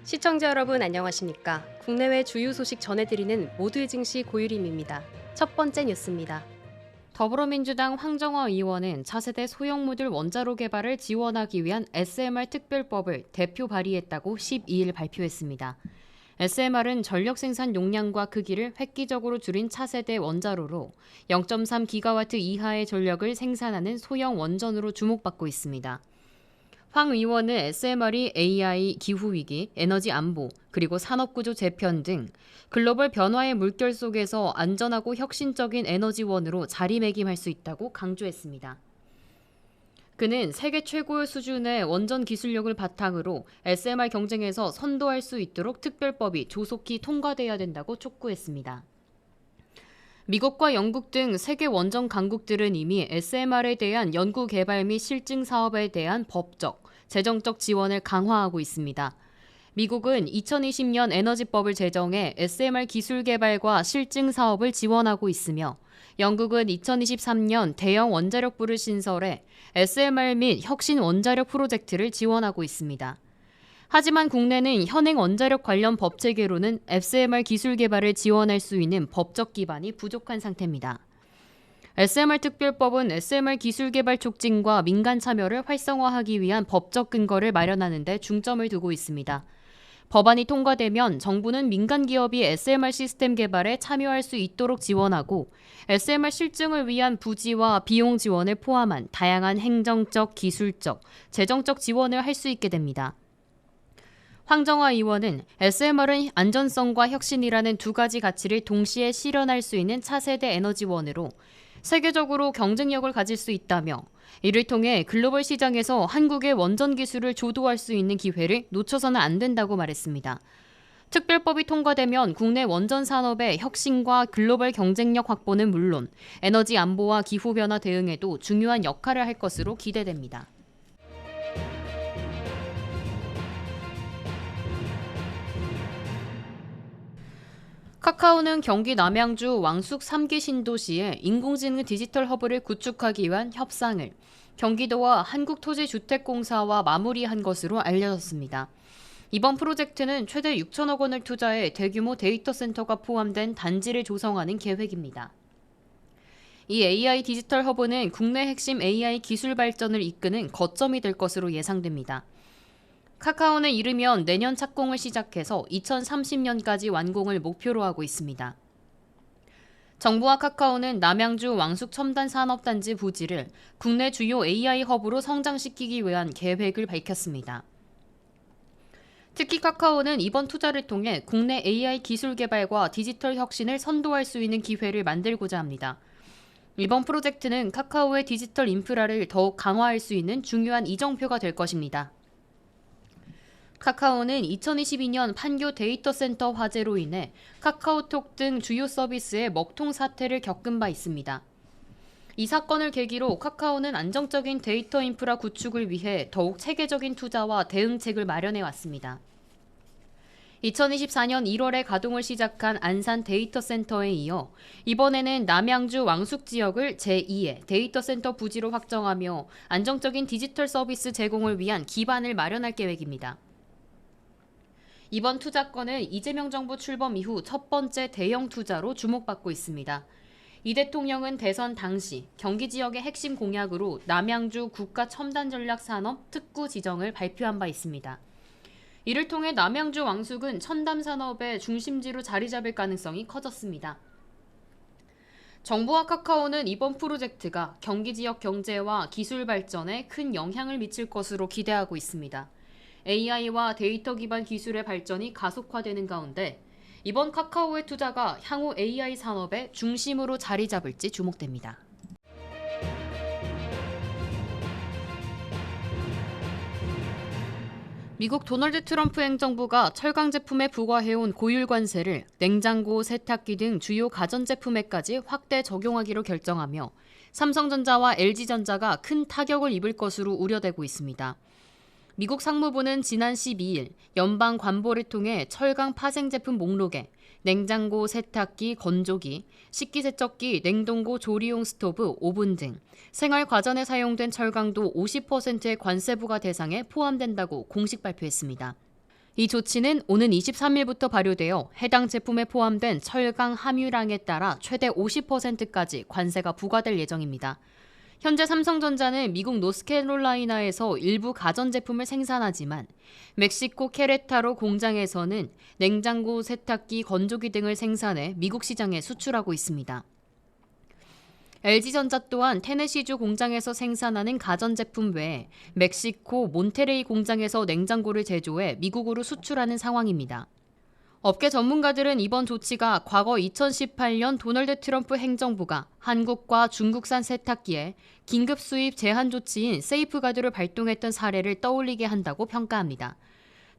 시청자 여러분 안녕하십니까? 국내외 주요 소식 전해드리는 모두의 증시 고유림입니다. 첫 번째 뉴스입니다. 더불어민주당 황정화 의원은 차세대 소형모듈 원자로 개발을 지원하기 위한 SMR 특별법을 대표 발의했다고 12일 발표했습니다. SMR은 전력 생산 용량과 크기를 획기적으로 줄인 차세대 원자로로 0.3기가와트 이하의 전력을 생산하는 소형 원전으로 주목받고 있습니다. 황 의원은 SMR이 AI, 기후위기, 에너지 안보, 그리고 산업구조 재편 등 글로벌 변화의 물결 속에서 안전하고 혁신적인 에너지원으로 자리매김할 수 있다고 강조했습니다. 그는 세계 최고의 수준의 원전 기술력을 바탕으로 SMR 경쟁에서 선도할 수 있도록 특별법이 조속히 통과돼야 된다고 촉구했습니다. 미국과 영국 등 세계 원전 강국들은 이미 SMR에 대한 연구 개발 및 실증 사업에 대한 법적, 재정적 지원을 강화하고 있습니다. 미국은 2020년 에너지법을 제정해 SMR 기술 개발과 실증 사업을 지원하고 있으며 영국은 2023년 대형 원자력부를 신설해 SMR 및 혁신 원자력 프로젝트를 지원하고 있습니다. 하지만 국내는 현행 원자력 관련 법 체계로는 SMR 기술 개발을 지원할 수 있는 법적 기반이 부족한 상태입니다. SMR 특별법은 SMR 기술 개발 촉진과 민간 참여를 활성화하기 위한 법적 근거를 마련하는 데 중점을 두고 있습니다. 법안이 통과되면 정부는 민간 기업이 SMR 시스템 개발에 참여할 수 있도록 지원하고 SMR 실증을 위한 부지와 비용 지원을 포함한 다양한 행정적, 기술적, 재정적 지원을 할 수 있게 됩니다. 황정화 의원은 SMR은 안전성과 혁신이라는 두 가지 가치를 동시에 실현할 수 있는 차세대 에너지원으로 세계적으로 경쟁력을 가질 수 있다며 이를 통해 글로벌 시장에서 한국의 원전 기술을 조도할 수 있는 기회를 놓쳐서는 안 된다고 말했습니다. 특별법이 통과되면 국내 원전 산업의 혁신과 글로벌 경쟁력 확보는 물론 에너지 안보와 기후변화 대응에도 중요한 역할을 할 것으로 기대됩니다. 카카오는 경기 남양주 왕숙 3기 신도시에 인공지능 디지털 허브를 구축하기 위한 협상을 경기도와 한국토지주택공사와 마무리한 것으로 알려졌습니다. 이번 프로젝트는 최대 6천억 원을 투자해 대규모 데이터 센터가 포함된 단지를 조성하는 계획입니다. 이 AI 디지털 허브는 국내 핵심 AI 기술 발전을 이끄는 거점이 될 것으로 예상됩니다. 카카오는 이르면 내년 착공을 시작해서 2030년까지 완공을 목표로 하고 있습니다. 정부와 카카오는 남양주 왕숙 첨단 산업단지 부지를 국내 주요 AI 허브로 성장시키기 위한 계획을 밝혔습니다. 특히 카카오는 이번 투자를 통해 국내 AI 기술 개발과 디지털 혁신을 선도할 수 있는 기회를 만들고자 합니다. 이번 프로젝트는 카카오의 디지털 인프라를 더욱 강화할 수 있는 중요한 이정표가 될 것입니다. 카카오는 2022년 판교 데이터 센터 화재로 인해 카카오톡 등 주요 서비스의 먹통 사태를 겪은 바 있습니다. 이 사건을 계기로 카카오는 안정적인 데이터 인프라 구축을 위해 더욱 체계적인 투자와 대응책을 마련해 왔습니다. 2024년 1월에 가동을 시작한 안산 데이터 센터에 이어 이번에는 남양주 왕숙 지역을 제2의 데이터 센터 부지로 확정하며 안정적인 디지털 서비스 제공을 위한 기반을 마련할 계획입니다. 이번 투자건은 이재명 정부 출범 이후 첫 번째 대형 투자로 주목받고 있습니다. 이 대통령은 대선 당시 경기 지역의 핵심 공약으로 남양주 국가첨단전략산업 특구 지정을 발표한 바 있습니다. 이를 통해 남양주 왕숙은 첨단 산업의 중심지로 자리 잡을 가능성이 커졌습니다. 정부와 카카오는 이번 프로젝트가 경기 지역 경제와 기술 발전에 큰 영향을 미칠 것으로 기대하고 있습니다. AI와 데이터 기반 기술의 발전이 가속화되는 가운데 이번 카카오의 투자가 향후 AI 산업의 중심으로 자리 잡을지 주목됩니다. 미국 도널드 트럼프 행정부가 철강 제품에 부과해온 고율 관세를 냉장고, 세탁기 등 주요 가전제품에까지 확대 적용하기로 결정하며 삼성전자와 LG전자가 큰 타격을 입을 것으로 우려되고 있습니다. 미국 상무부는 지난 12일 연방 관보를 통해 철강 파생 제품 목록에 냉장고, 세탁기, 건조기, 식기세척기, 냉동고, 조리용 스토브, 오븐 등 생활 과전에 사용된 철강도 50%의 관세 부과 대상에 포함된다고 공식 발표했습니다. 이 조치는 오는 23일부터 발효되어 해당 제품에 포함된 철강 함유량에 따라 최대 50%까지 관세가 부과될 예정입니다. 현재 삼성전자는 미국 노스캐롤라이나에서 일부 가전제품을 생산하지만 멕시코 케레타로 공장에서는 냉장고, 세탁기, 건조기 등을 생산해 미국 시장에 수출하고 있습니다. LG전자 또한 테네시주 공장에서 생산하는 가전제품 외에 멕시코 몬테레이 공장에서 냉장고를 제조해 미국으로 수출하는 상황입니다. 업계 전문가들은 이번 조치가 과거 2018년 도널드 트럼프 행정부가 한국과 중국산 세탁기에 긴급 수입 제한 조치인 세이프가드를 발동했던 사례를 떠올리게 한다고 평가합니다.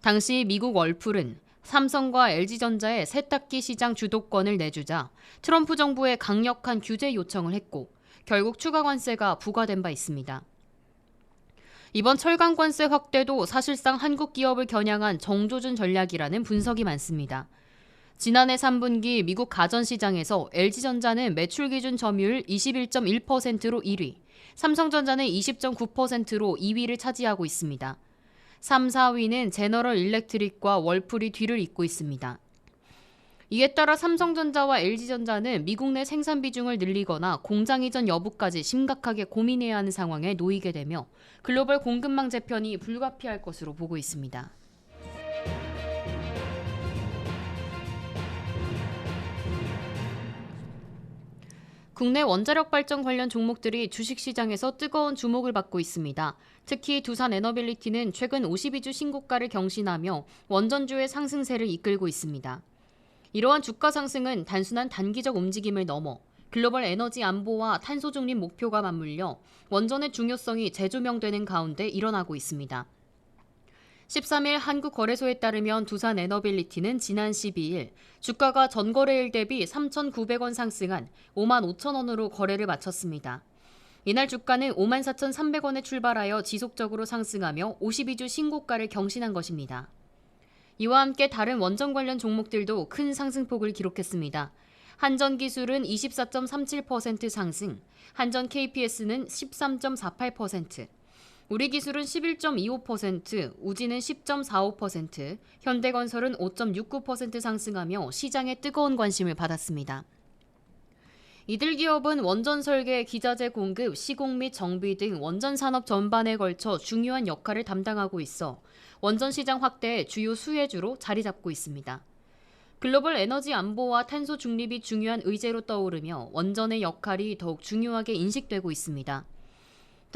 당시 미국 월풀은 삼성과 LG전자의 세탁기 시장 주도권을 내주자 트럼프 정부에 강력한 규제 요청을 했고 결국 추가 관세가 부과된 바 있습니다. 이번 철강 관세 확대도 사실상 한국 기업을 겨냥한 정조준 전략이라는 분석이 많습니다. 지난해 3분기 미국 가전시장에서 LG전자는 매출 기준 점유율 21.1%로 1위, 삼성전자는 20.9%로 2위를 차지하고 있습니다. 3, 4위는 제너럴 일렉트릭과 월풀이 뒤를 잇고 있습니다. 이에 따라 삼성전자와 LG전자는 미국 내 생산 비중을 늘리거나 공장 이전 여부까지 심각하게 고민해야 하는 상황에 놓이게 되며 글로벌 공급망 재편이 불가피할 것으로 보고 있습니다. 국내 원자력 발전 관련 종목들이 주식시장에서 뜨거운 주목을 받고 있습니다. 특히 두산에너빌리티는 최근 52주 신고가를 경신하며 원전주의 상승세를 이끌고 있습니다. 이러한 주가 상승은 단순한 단기적 움직임을 넘어 글로벌 에너지 안보와 탄소 중립 목표가 맞물려 원전의 중요성이 재조명되는 가운데 일어나고 있습니다. 13일 한국거래소에 따르면 두산에너빌리티는 지난 12일 주가가 전거래일 대비 3,900원 상승한 55,000원으로 거래를 마쳤습니다. 이날 주가는 54,300원에 출발하여 지속적으로 상승하며 52주 신고가를 경신한 것입니다. 이와 함께 다른 원전 관련 종목들도 큰 상승폭을 기록했습니다. 한전기술은 24.37% 상승, 한전 KPS는 13.48%, 우리기술은 11.25%, 우진은 10.45%, 현대건설은 5.69% 상승하며 시장의 뜨거운 관심을 받았습니다. 이들 기업은 원전 설계, 기자재 공급, 시공 및 정비 등 원전 산업 전반에 걸쳐 중요한 역할을 담당하고 있어 원전 시장 확대의 주요 수혜주로 자리 잡고 있습니다. 글로벌 에너지 안보와 탄소 중립이 중요한 의제로 떠오르며 원전의 역할이 더욱 중요하게 인식되고 있습니다.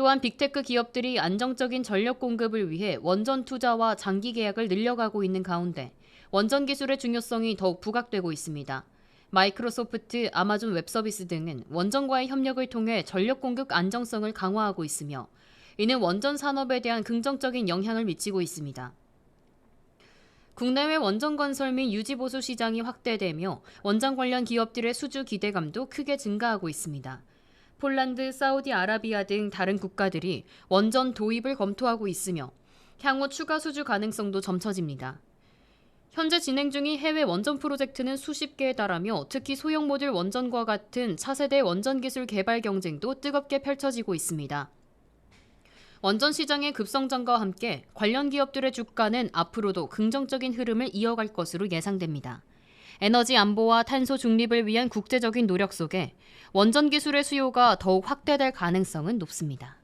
또한 빅테크 기업들이 안정적인 전력 공급을 위해 원전 투자와 장기 계약을 늘려가고 있는 가운데 원전 기술의 중요성이 더욱 부각되고 있습니다. 마이크로소프트, 아마존 웹서비스 등은 원전과의 협력을 통해 전력 공급 안정성을 강화하고 있으며 이는 원전 산업에 대한 긍정적인 영향을 미치고 있습니다. 국내외 원전 건설 및 유지 보수 시장이 확대되며 원전 관련 기업들의 수주 기대감도 크게 증가하고 있습니다. 폴란드, 사우디아라비아 등 다른 국가들이 원전 도입을 검토하고 있으며 향후 추가 수주 가능성도 점쳐집니다. 현재 진행 중인 해외 원전 프로젝트는 수십 개에 달하며 특히 소형 모듈 원전과 같은 차세대 원전 기술 개발 경쟁도 뜨겁게 펼쳐지고 있습니다. 원전 시장의 급성장과 함께 관련 기업들의 주가는 앞으로도 긍정적인 흐름을 이어갈 것으로 예상됩니다. 에너지 안보와 탄소 중립을 위한 국제적인 노력 속에 원전 기술의 수요가 더욱 확대될 가능성은 높습니다.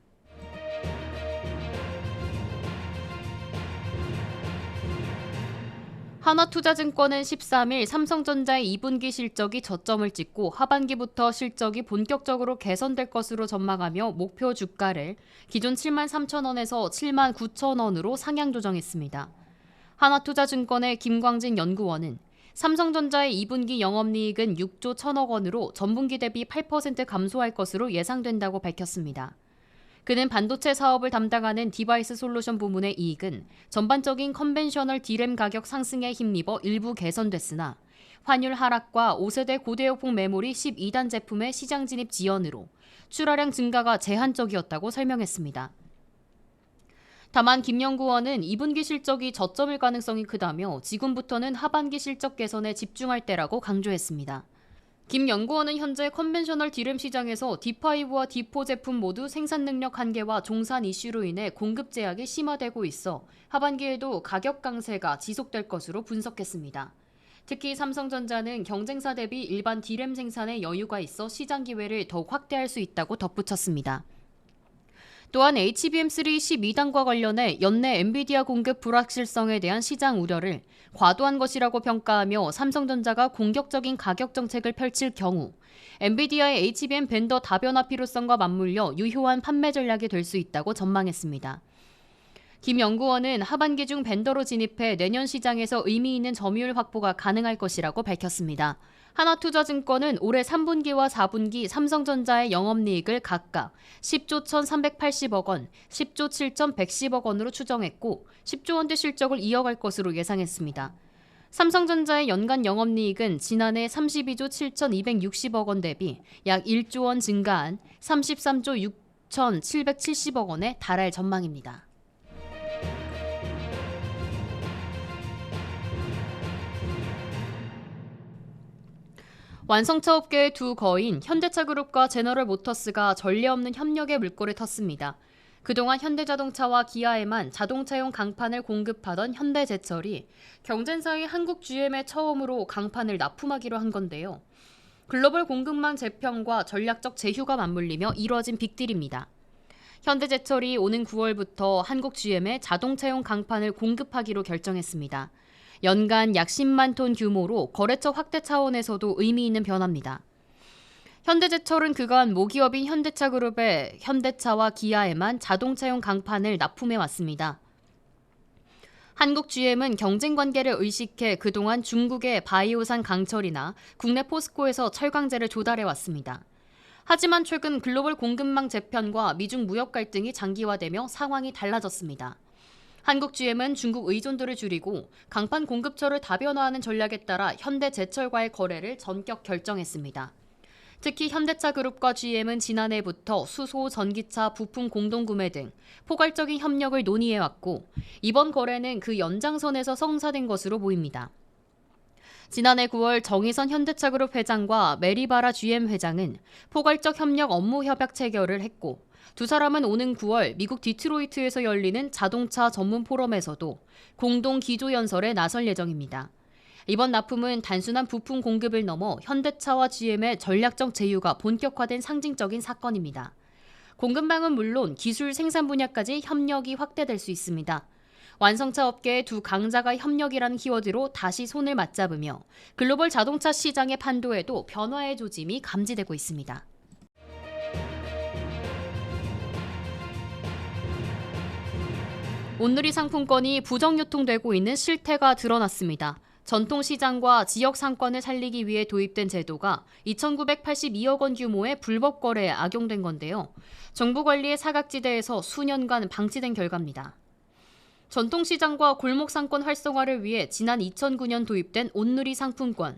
하나투자증권은 13일 삼성전자의 2분기 실적이 저점을 찍고 하반기부터 실적이 본격적으로 개선될 것으로 전망하며 목표 주가를 기존 73,000원에서 79,000원으로 상향 조정했습니다. 하나투자증권의 김광진 연구원은 삼성전자의 2분기 영업이익은 6조 1천억 원으로 전분기 대비 8% 감소할 것으로 예상된다고 밝혔습니다. 그는 반도체 사업을 담당하는 디바이스 솔루션 부문의 이익은 전반적인 컨벤셔널 D램 가격 상승에 힘입어 일부 개선됐으나 환율 하락과 5세대 고대역폭 메모리 12단 제품의 시장 진입 지연으로 출하량 증가가 제한적이었다고 설명했습니다. 다만 김 연구원은 2분기 실적이 저점일 가능성이 크다며 지금부터는 하반기 실적 개선에 집중할 때라고 강조했습니다. 김 연구원은 현재 컨벤셔널 디램 시장에서 D5와 D4 제품 모두 생산 능력 한계와 종산 이슈로 인해 공급 제약이 심화되고 있어 하반기에도 가격 강세가 지속될 것으로 분석했습니다. 특히 삼성전자는 경쟁사 대비 일반 디램 생산에 여유가 있어 시장 기회를 더욱 확대할 수 있다고 덧붙였습니다. 또한 HBM3 12단과 관련해 연내 엔비디아 공급 불확실성에 대한 시장 우려를 과도한 것이라고 평가하며 삼성전자가 공격적인 가격 정책을 펼칠 경우 엔비디아의 HBM 벤더 다변화 필요성과 맞물려 유효한 판매 전략이 될 수 있다고 전망했습니다. 김 연구원은 하반기 중 벤더로 진입해 내년 시장에서 의미 있는 점유율 확보가 가능할 것이라고 밝혔습니다. 하나투자증권은 올해 3분기와 4분기 삼성전자의 영업이익을 각각 10조 1,380억 원, 10조 7,110억 원으로 추정했고 10조 원대 실적을 이어갈 것으로 예상했습니다. 삼성전자의 연간 영업이익은 지난해 32조 7,260억 원 대비 약 1조 원 증가한 33조 6,770억 원에 달할 전망입니다. 완성차 업계의 두 거인 현대차그룹과 제너럴모터스가 전례 없는 협력의 물꼬를 텄습니다. 그동안 현대자동차와 기아에만 자동차용 강판을 공급하던 현대제철이 경쟁사인 한국 GM에 처음으로 강판을 납품하기로 한 건데요. 글로벌 공급망 재편과 전략적 제휴가 맞물리며 이뤄진 빅딜입니다. 현대제철이 오는 9월부터 한국 GM에 자동차용 강판을 공급하기로 결정했습니다. 연간 약 10만 톤 규모로 거래처 확대 차원에서도 의미 있는 변화입니다. 현대제철은 그간 모기업인 현대차그룹의 현대차와 기아에만 자동차용 강판을 납품해 왔습니다. 한국 GM은 경쟁 관계를 의식해 그동안 중국의 바이오산 강철이나 국내 포스코에서 철강제를 조달해 왔습니다. 하지만 최근 글로벌 공급망 재편과 미중 무역 갈등이 장기화되며 상황이 달라졌습니다. 한국 GM은 중국 의존도를 줄이고 강판 공급처를 다변화하는 전략에 따라 현대제철과의 거래를 전격 결정했습니다. 특히 현대차그룹과 GM은 지난해부터 수소, 전기차, 부품 공동구매 등 포괄적인 협력을 논의해왔고 이번 거래는 그 연장선에서 성사된 것으로 보입니다. 지난해 9월 정의선 현대차그룹 회장과 메리바라 GM 회장은 포괄적 협력 업무 협약 체결을 했고 두 사람은 오는 9월 미국 디트로이트에서 열리는 자동차 전문 포럼에서도 공동 기조연설에 나설 예정입니다. 이번 납품은 단순한 부품 공급을 넘어 현대차와 GM의 전략적 제휴가 본격화된 상징적인 사건입니다. 공급망은 물론 기술 생산 분야까지 협력이 확대될 수 있습니다. 완성차 업계의 두 강자가 협력이라는 키워드로 다시 손을 맞잡으며 글로벌 자동차 시장의 판도에도 변화의 조짐이 감지되고 있습니다. 온누리 상품권이 부정 유통되고 있는 실태가 드러났습니다. 전통시장과 지역 상권을 살리기 위해 도입된 제도가 2,982억 원 규모의 불법 거래에 악용된 건데요. 정부 관리의 사각지대에서 수년간 방치된 결과입니다. 전통시장과 골목상권 활성화를 위해 지난 2009년 도입된 온누리 상품권.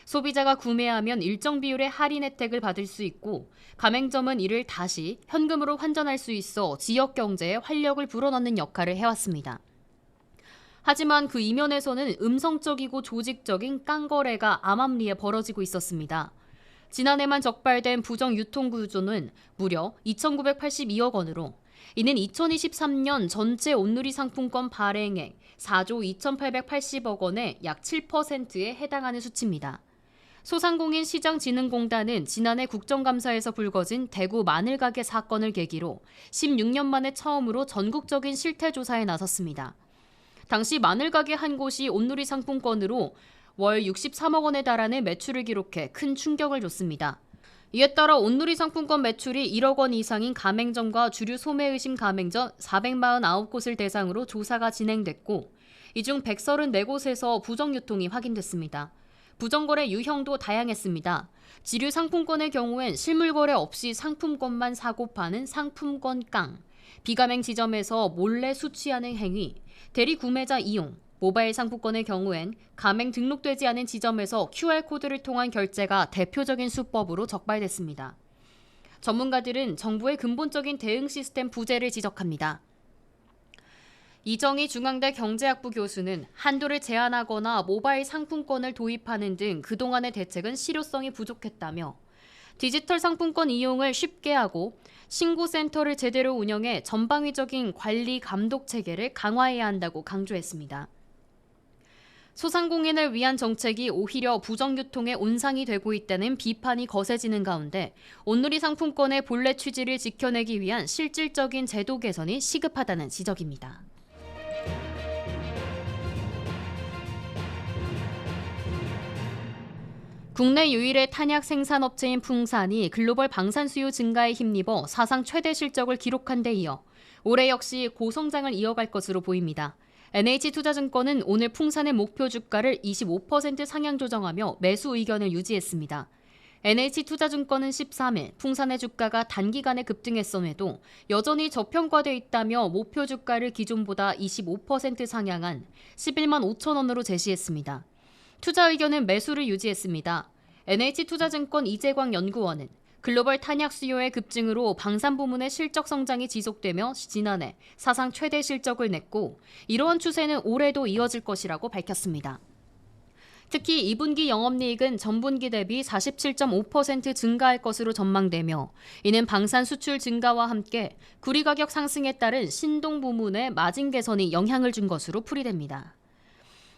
소비자가 구매하면 일정 비율의 할인 혜택을 받을 수 있고 가맹점은 이를 다시 현금으로 환전할 수 있어 지역 경제에 활력을 불어넣는 역할을 해왔습니다. 하지만 그 이면에서는 음성적이고 조직적인 깡거래가 암암리에 벌어지고 있었습니다. 지난해만 적발된 부정 유통 구조는 무려 2,982억 원으로 이는 2023년 전체 온누리 상품권 발행액 4조 2,880억 원의 약 7%에 해당하는 수치입니다. 소상공인 시장진흥공단은 지난해 국정감사에서 불거진 대구 마늘가게 사건을 계기로 16년 만에 처음으로 전국적인 실태조사에 나섰습니다. 당시 마늘가게 한 곳이 온누리 상품권으로 월 63억 원에 달하는 매출을 기록해 큰 충격을 줬습니다. 이에 따라 온누리 상품권 매출이 1억 원 이상인 가맹점과 주류 소매의심 가맹점 449곳을 대상으로 조사가 진행됐고 이 중 134곳에서 부정 유통이 확인됐습니다. 부정거래 유형도 다양했습니다. 지류 상품권의 경우엔 실물거래 없이 상품권만 사고 파는 상품권 깡, 비가맹 지점에서 몰래 수취하는 행위, 대리 구매자 이용, 모바일 상품권의 경우엔 가맹 등록되지 않은 지점에서 QR코드를 통한 결제가 대표적인 수법으로 적발됐습니다. 전문가들은 정부의 근본적인 대응 시스템 부재를 지적합니다. 이정희 중앙대 경제학부 교수는 한도를 제한하거나 모바일 상품권을 도입하는 등 그동안의 대책은 실효성이 부족했다며 디지털 상품권 이용을 쉽게 하고 신고센터를 제대로 운영해 전방위적인 관리 감독 체계를 강화해야 한다고 강조했습니다. 소상공인을 위한 정책이 오히려 부정유통의 온상이 되고 있다는 비판이 거세지는 가운데 온누리 상품권의 본래 취지를 지켜내기 위한 실질적인 제도 개선이 시급하다는 지적입니다. 국내 유일의 탄약 생산업체인 풍산이 글로벌 방산 수요 증가에 힘입어 사상 최대 실적을 기록한 데 이어 올해 역시 고성장을 이어갈 것으로 보입니다. NH투자증권은 오늘 풍산의 목표 주가를 25% 상향 조정하며 매수 의견을 유지했습니다. NH투자증권은 13일 풍산의 주가가 단기간에 급등했음에도 여전히 저평가돼 있다며 목표 주가를 기존보다 25% 상향한 11만 5천 원으로 제시했습니다. 투자 의견은 매수를 유지했습니다. NH투자증권 이재광 연구원은 글로벌 탄약 수요의 급증으로 방산 부문의 실적 성장이 지속되며 지난해 사상 최대 실적을 냈고 이러한 추세는 올해도 이어질 것이라고 밝혔습니다. 특히 2분기 영업이익은 전분기 대비 47.5% 증가할 것으로 전망되며 이는 방산 수출 증가와 함께 구리 가격 상승에 따른 신동 부문의 마진 개선이 영향을 준 것으로 풀이됩니다.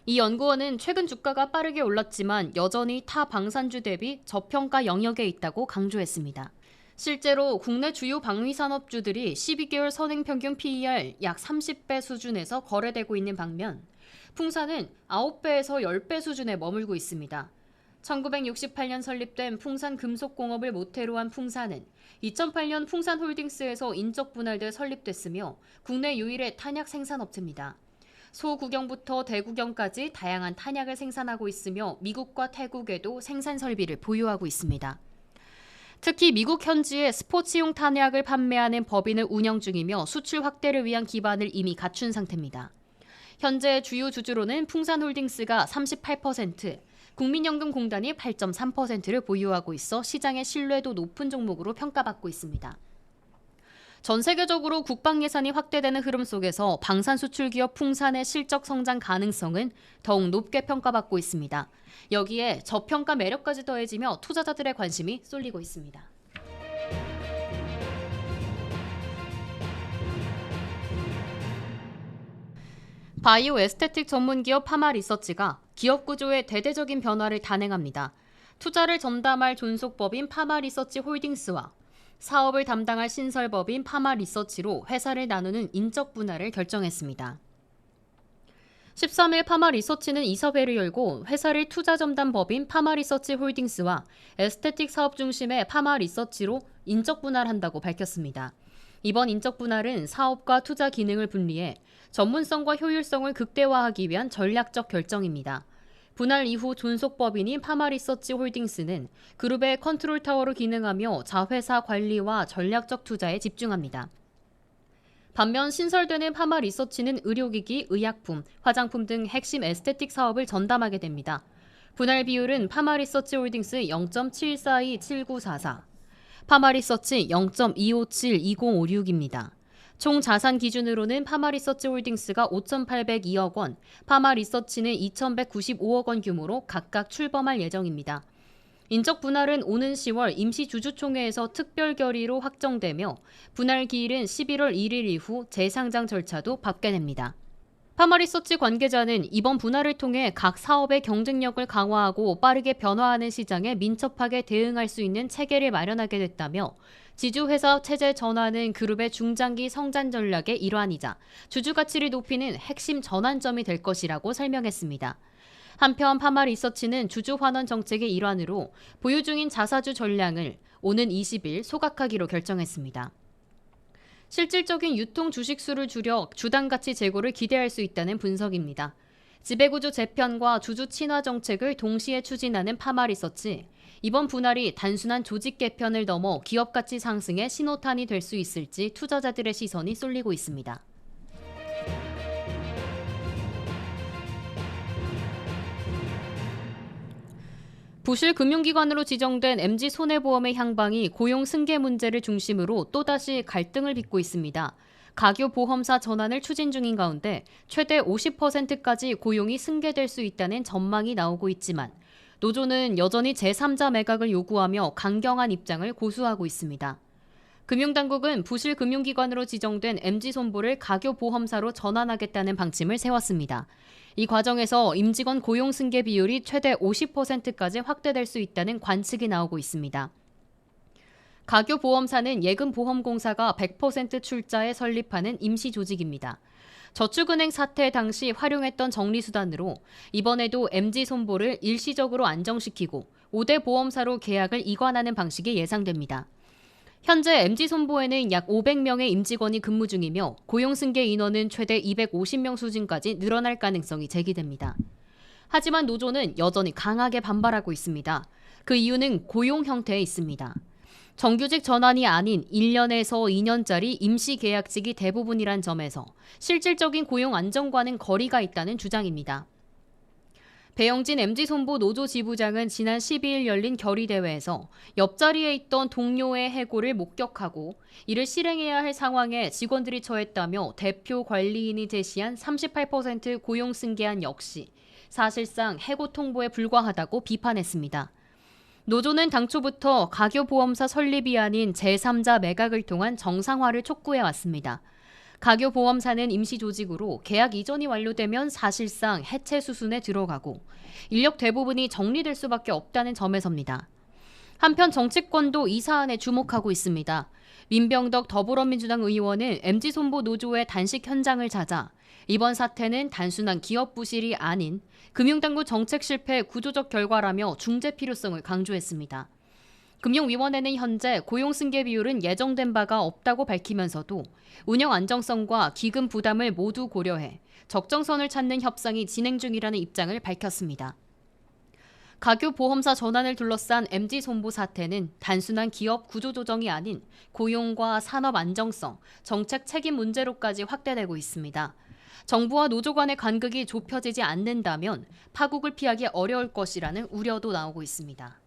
이 연구원은 최근 주가가 빠르게 올랐지만 여전히 타 방산주 대비 저평가 영역에 있다고 강조했습니다. 실제로 국내 주요 방위산업주들이 12개월 선행평균 PER 약 30배 수준에서 거래되고 있는 반면 풍산은 9배에서 10배 수준에 머물고 있습니다. 1968년 설립된 풍산금속공업을 모태로 한 풍산은 2008년 풍산홀딩스에서 인적 분할돼 설립됐으며 국내 유일의 탄약 생산업체입니다. 소구경부터 대구경까지 다양한 탄약을 생산하고 있으며 미국과 태국에도 생산 설비를 보유하고 있습니다. 특히 미국 현지에 스포츠용 탄약을 판매하는 법인을 운영 중이며 수출 확대를 위한 기반을 이미 갖춘 상태입니다. 현재 주요 주주로는 풍산홀딩스가 38%, 국민연금공단이 8.3%를 보유하고 있어 시장의 신뢰도 높은 종목으로 평가받고 있습니다. 전 세계적으로 국방 예산이 확대되는 흐름 속에서 방산 수출 기업 풍산의 실적 성장 가능성은 더욱 높게 평가받고 있습니다. 여기에 저평가 매력까지 더해지며 투자자들의 관심이 쏠리고 있습니다. 바이오 에스테틱 전문 기업 파마리서치가 기업 구조의 대대적인 변화를 단행합니다. 투자를 전담할 존속법인 파마리서치 홀딩스와 사업을 담당할 신설법인 파마리서치로 회사를 나누는 인적 분할을 결정했습니다. 13일 파마리서치는 이사회를 열고 회사를 투자 전담 법인 파마리서치 홀딩스와 에스테틱 사업 중심의 파마리서치로 인적 분할한다고 밝혔습니다. 이번 인적 분할은 사업과 투자 기능을 분리해 전문성과 효율성을 극대화하기 위한 전략적 결정입니다. 분할 이후 존속법인인 파마리서치 홀딩스는 그룹의 컨트롤 타워로 기능하며 자회사 관리와 전략적 투자에 집중합니다. 반면 신설되는 파마리서치는 의료기기, 의약품, 화장품 등 핵심 에스테틱 사업을 전담하게 됩니다. 분할 비율은 파마리서치 홀딩스 0.7427944, 파마리서치 0.2572056입니다. 총 자산 기준으로는 파마리서치 홀딩스가 5,802억 원, 파마리서치는 2,195억 원 규모로 각각 출범할 예정입니다. 인적 분할은 오는 10월 임시주주총회에서 특별 결의로 확정되며 분할 기일은 11월 1일 이후 재상장 절차도 밟게 됩니다. 파마리서치 관계자는 이번 분할을 통해 각 사업의 경쟁력을 강화하고 빠르게 변화하는 시장에 민첩하게 대응할 수 있는 체계를 마련하게 됐다며 지주회사 체제 전환은 그룹의 중장기 성장 전략의 일환이자 주주 가치를 높이는 핵심 전환점이 될 것이라고 설명했습니다. 한편 파마리서치는 주주 환원 정책의 일환으로 보유 중인 자사주 전량을 오는 20일 소각하기로 결정했습니다. 실질적인 유통 주식수를 줄여 주당 가치 제고를 기대할 수 있다는 분석입니다. 지배구조 재편과 주주 친화 정책을 동시에 추진하는 파마리서치, 이번 분할이 단순한 조직 개편을 넘어 기업 가치 상승의 신호탄이 될 수 있을지 투자자들의 시선이 쏠리고 있습니다. 부실 금융기관으로 지정된 MG손해보험의 향방이 고용 승계 문제를 중심으로 또다시 갈등을 빚고 있습니다. 가교 보험사 전환을 추진 중인 가운데 최대 50%까지 고용이 승계될 수 있다는 전망이 나오고 있지만 노조는 여전히 제3자 매각을 요구하며 강경한 입장을 고수하고 있습니다. 금융당국은 부실 금융기관으로 지정된 MG손보를 가교보험사로 전환하겠다는 방침을 세웠습니다. 이 과정에서 임직원 고용 승계 비율이 최대 50%까지 확대될 수 있다는 관측이 나오고 있습니다. 가교보험사는 예금보험공사가 100% 출자에 설립하는 임시조직입니다. 저축은행 사태 당시 활용했던 정리수단으로 이번에도 MG손보를 일시적으로 안정시키고 5대 보험사로 계약을 이관하는 방식이 예상됩니다. 현재 MG손보에는 약 500명의 임직원이 근무 중이며 고용승계 인원은 최대 250명 수준까지 늘어날 가능성이 제기됩니다. 하지만 노조는 여전히 강하게 반발하고 있습니다. 그 이유는 고용 형태에 있습니다. 정규직 전환이 아닌 1년에서 2년짜리 임시계약직이 대부분이란 점에서 실질적인 고용 안정과는 거리가 있다는 주장입니다. 배영진 MG손보 노조 지부장은 지난 12일 열린 결의대회에서 옆자리에 있던 동료의 해고를 목격하고 이를 실행해야 할 상황에 직원들이 처했다며 대표 관리인이 제시한 38% 고용 승계안 역시 사실상 해고 통보에 불과하다고 비판했습니다. 노조는 당초부터 가교보험사 설립이 아닌 제3자 매각을 통한 정상화를 촉구해왔습니다. 가교보험사는 임시조직으로 계약 이전이 완료되면 사실상 해체 수순에 들어가고 인력 대부분이 정리될 수밖에 없다는 점에서입니다. 한편 정치권도 이 사안에 주목하고 있습니다. 민병덕 더불어민주당 의원은 MG손보 노조의 단식 현장을 찾아 이번 사태는 단순한 기업 부실이 아닌 금융당국 정책 실패 구조적 결과라며 중재 필요성을 강조했습니다. 금융위원회는 현재 고용승계 비율은 예정된 바가 없다고 밝히면서도 운영 안정성과 기금 부담을 모두 고려해 적정선을 찾는 협상이 진행 중이라는 입장을 밝혔습니다. 가교보험사 전환을 둘러싼 MG손보 사태는 단순한 기업 구조조정이 아닌 고용과 산업 안정성, 정책 책임 문제로까지 확대되고 있습니다. 정부와 노조 간의 간극이 좁혀지지 않는다면 파국을 피하기 어려울 것이라는 우려도 나오고 있습니다.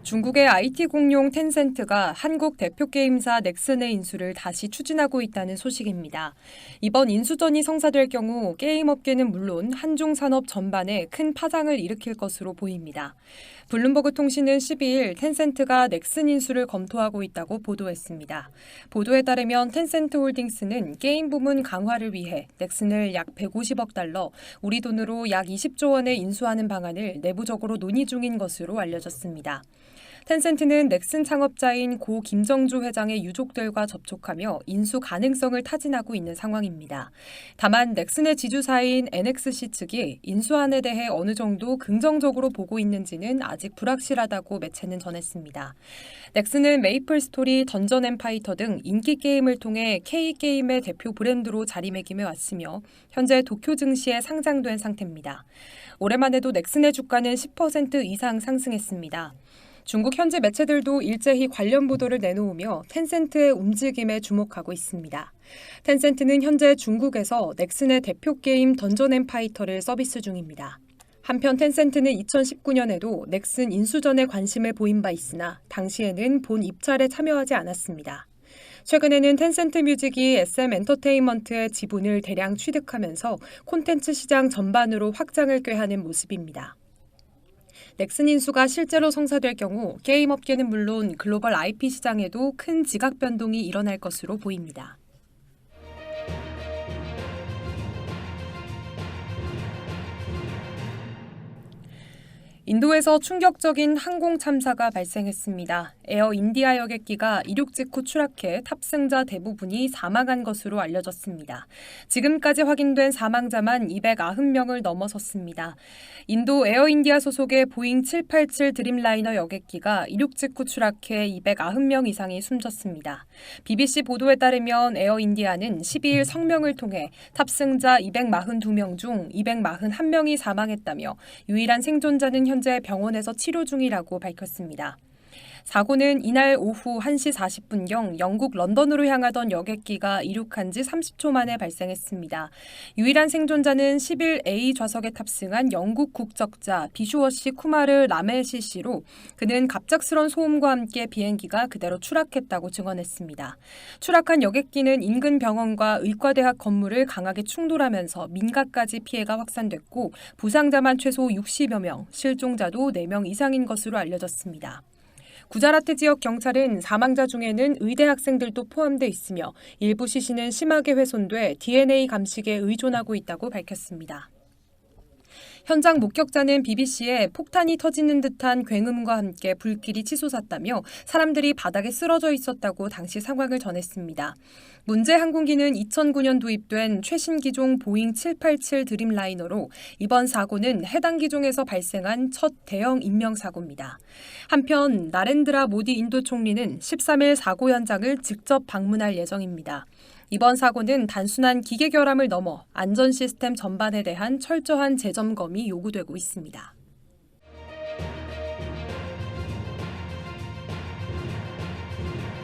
중국의 IT 공룡 텐센트가 한국 대표 게임사 넥슨의 인수를 다시 추진하고 있다는 소식입니다. 이번 인수전이 성사될 경우 게임 업계는 물론 한중 산업 전반에 큰 파장을 일으킬 것으로 보입니다. 블룸버그 통신은 12일 텐센트가 넥슨 인수를 검토하고 있다고 보도했습니다. 보도에 따르면 텐센트 홀딩스는 게임 부문 강화를 위해 넥슨을 약 150억 달러, 우리 돈으로 약 20조 원에 인수하는 방안을 내부적으로 논의 중인 것으로 알려졌습니다. 텐센트는 넥슨 창업자인 고 김정주 회장의 유족들과 접촉하며 인수 가능성을 타진하고 있는 상황입니다. 다만 넥슨의 지주사인 NXC 측이 인수안에 대해 어느 정도 긍정적으로 보고 있는지는 아직 불확실하다고 매체는 전했습니다. 넥슨은 메이플 스토리, 던전 앤 파이터 등 인기 게임을 통해 K게임의 대표 브랜드로 자리매김해 왔으며 현재 도쿄 증시에 상장된 상태입니다. 올해만 해도 넥슨의 주가는 10% 이상 상승했습니다. 중국 현지 매체들도 일제히 관련 보도를 내놓으며 텐센트의 움직임에 주목하고 있습니다. 텐센트는 현재 중국에서 넥슨의 대표 게임 던전 앤 파이터를 서비스 중입니다. 한편 텐센트는 2019년에도 넥슨 인수전에 관심을 보인 바 있으나 당시에는 본 입찰에 참여하지 않았습니다. 최근에는 텐센트 뮤직이 SM 엔터테인먼트의 지분을 대량 취득하면서 콘텐츠 시장 전반으로 확장을 꾀하는 모습입니다. 넥슨 인수가 실제로 성사될 경우 게임 업계는 물론 글로벌 IP 시장에도 큰 지각 변동이 일어날 것으로 보입니다. 인도에서 충격적인 항공 참사가 발생했습니다. 에어 인디아 여객기가 이륙 직후 추락해 탑승자 대부분이 사망한 것으로 알려졌습니다. 지금까지 확인된 사망자만 290명을 넘어섰습니다. 인도 에어 인디아 소속의 보잉 787 드림라이너 여객기가 이륙 직후 추락해 290명 이상이 숨졌습니다. BBC 보도에 따르면 에어 인디아는 12일 성명을 통해 탑승자 242명 중 241명이 사망했다며 유일한 생존자는 현재 병원에서 치료 중이라고 밝혔습니다. 사고는 이날 오후 1시 40분경 영국 런던으로 향하던 여객기가 이륙한 지 30초 만에 발생했습니다. 유일한 생존자는 11A 좌석에 탑승한 영국 국적자 비슈워시 쿠마르 라멜시 씨로 그는 갑작스런 소음과 함께 비행기가 그대로 추락했다고 증언했습니다. 추락한 여객기는 인근 병원과 의과대학 건물을 강하게 충돌하면서 민가까지 피해가 확산됐고 부상자만 최소 60여 명, 실종자도 4명 이상인 것으로 알려졌습니다. 구자라트 지역 경찰은 사망자 중에는 의대 학생들도 포함돼 있으며 일부 시신은 심하게 훼손돼 DNA 감식에 의존하고 있다고 밝혔습니다. 현장 목격자는 BBC에 폭탄이 터지는 듯한 굉음과 함께 불길이 치솟았다며 사람들이 바닥에 쓰러져 있었다고 당시 상황을 전했습니다. 문제 항공기는 2009년 도입된 최신 기종 보잉 787 드림라이너로 이번 사고는 해당 기종에서 발생한 첫 대형 인명사고입니다. 한편 나렌드라 모디 인도 총리는 13일 사고 현장을 직접 방문할 예정입니다. 이번 사고는 단순한 기계 결함을 넘어 안전 시스템 전반에 대한 철저한 재점검이 요구되고 있습니다.